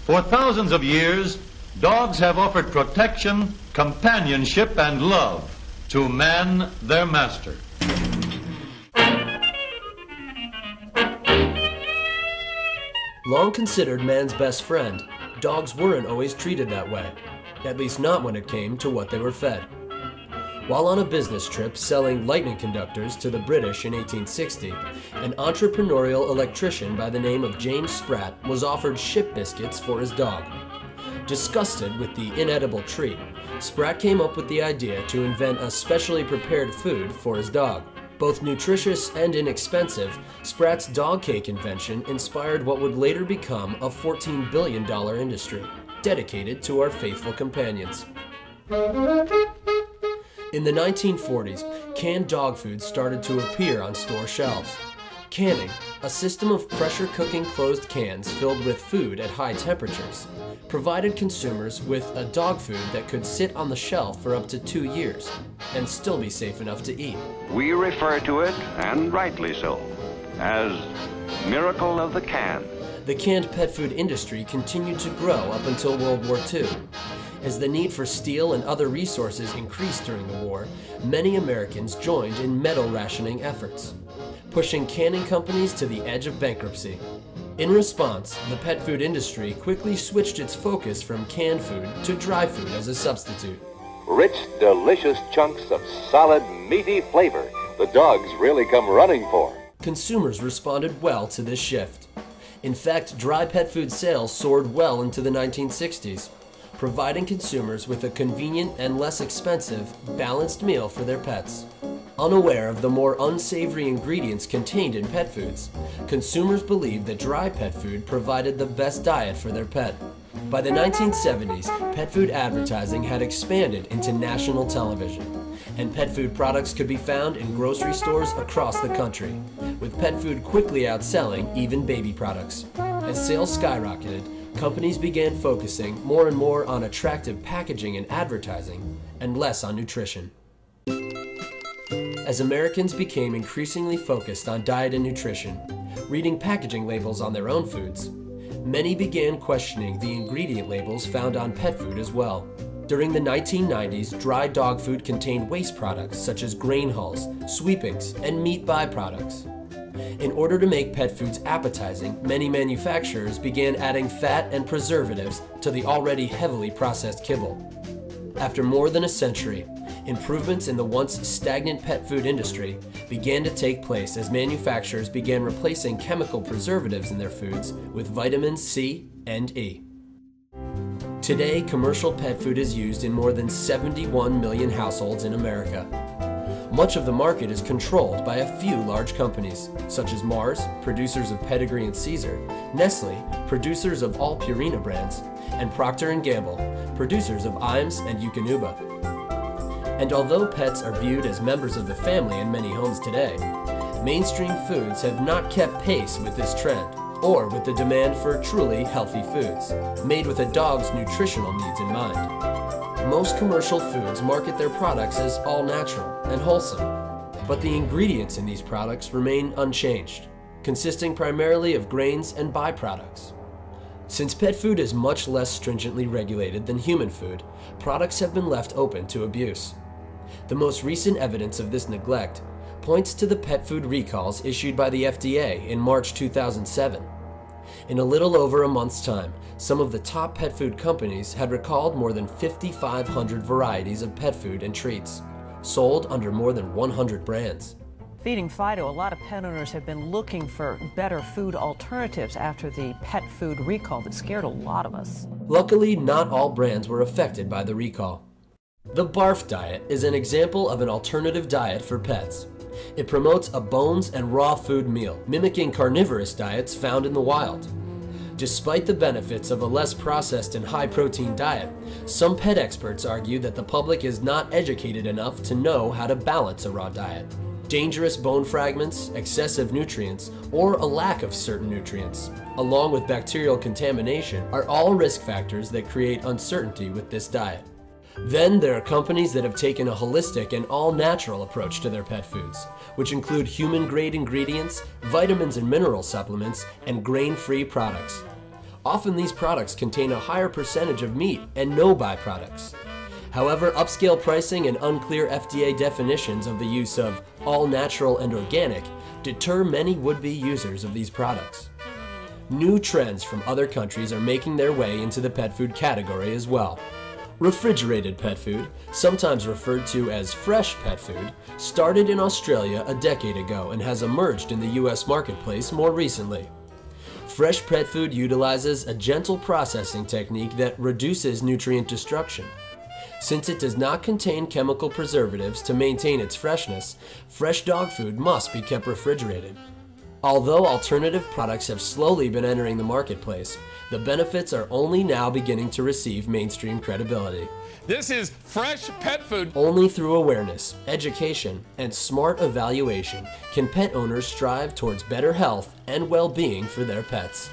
For thousands of years, dogs have offered protection, companionship, and love to man, their master. Long considered man's best friend, dogs weren't always treated that way, at least not when it came to what they were fed. While on a business trip selling lightning conductors to the British in 1860, an entrepreneurial electrician by the name of James Spratt was offered ship biscuits for his dog. Disgusted with the inedible treat, Spratt came up with the idea to invent a specially prepared food for his dog. Both nutritious and inexpensive, Spratt's dog cake invention inspired what would later become a $14 billion industry, dedicated to our faithful companions. In the 1940s, canned dog food started to appear on store shelves. Canning, a system of pressure cooking closed cans filled with food at high temperatures, provided consumers with a dog food that could sit on the shelf for up to 2 years and still be safe enough to eat. We refer to it, and rightly so, as miracle of the can. The canned pet food industry continued to grow up until World War II. As the need for steel and other resources increased during the war, many Americans joined in metal rationing efforts, pushing canning companies to the edge of bankruptcy. In response, the pet food industry quickly switched its focus from canned food to dry food as a substitute. Rich, delicious chunks of solid, meaty flavor the dogs really come running for. Consumers responded well to this shift. In fact, dry pet food sales soared well into the 1960s, providing consumers with a convenient and less expensive, balanced meal for their pets. Unaware of the more unsavory ingredients contained in pet foods, consumers believed that dry pet food provided the best diet for their pet. By the 1970s, pet food advertising had expanded into national television, and pet food products could be found in grocery stores across the country, with pet food quickly outselling even baby products. As sales skyrocketed, companies began focusing more and more on attractive packaging and advertising, and less on nutrition. As Americans became increasingly focused on diet and nutrition, reading packaging labels on their own foods, many began questioning the ingredient labels found on pet food as well. During the 1990s, dry dog food contained waste products such as grain hulls, sweepings, and meat byproducts. In order to make pet foods appetizing, many manufacturers began adding fat and preservatives to the already heavily processed kibble. After more than a century, improvements in the once stagnant pet food industry began to take place as manufacturers began replacing chemical preservatives in their foods with vitamins C and E. Today, commercial pet food is used in more than 71 million households in America. Much of the market is controlled by a few large companies, such as Mars, producers of Pedigree and Caesar, Nestle, producers of all Purina brands, and Procter & Gamble, producers of Iams and Eukanuba. And although pets are viewed as members of the family in many homes today, mainstream foods have not kept pace with this trend, or with the demand for truly healthy foods, made with a dog's nutritional needs in mind. Most commercial foods market their products as all natural and wholesome, but the ingredients in these products remain unchanged, consisting primarily of grains and byproducts. Since pet food is much less stringently regulated than human food, products have been left open to abuse. The most recent evidence of this neglect points to the pet food recalls issued by the FDA in March 2007. In a little over a month's time, some of the top pet food companies had recalled more than 5,500 varieties of pet food and treats, sold under more than 100 brands. Feeding Fido, a lot of pet owners have been looking for better food alternatives after the pet food recall that scared a lot of us. Luckily, not all brands were affected by the recall. The Barf diet is an example of an alternative diet for pets. It promotes a bones and raw food meal, mimicking carnivorous diets found in the wild. Despite the benefits of a less processed and high-protein diet, some pet experts argue that the public is not educated enough to know how to balance a raw diet. Dangerous bone fragments, excessive nutrients, or a lack of certain nutrients, along with bacterial contamination, are all risk factors that create uncertainty with this diet. Then there are companies that have taken a holistic and all-natural approach to their pet foods, which include human-grade ingredients, vitamins and mineral supplements, and grain-free products. Often these products contain a higher percentage of meat and no byproducts. However, upscale pricing and unclear FDA definitions of the use of all natural and organic deter many would-be users of these products. New trends from other countries are making their way into the pet food category as well. Refrigerated pet food, sometimes referred to as fresh pet food, started in Australia a decade ago and has emerged in the US marketplace more recently. Fresh pet food utilizes a gentle processing technique that reduces nutrient destruction. Since it does not contain chemical preservatives to maintain its freshness, fresh dog food must be kept refrigerated. Although alternative products have slowly been entering the marketplace, the benefits are only now beginning to receive mainstream credibility. This is fresh pet food. Only through awareness, education, and smart evaluation can pet owners strive towards better health and well-being for their pets.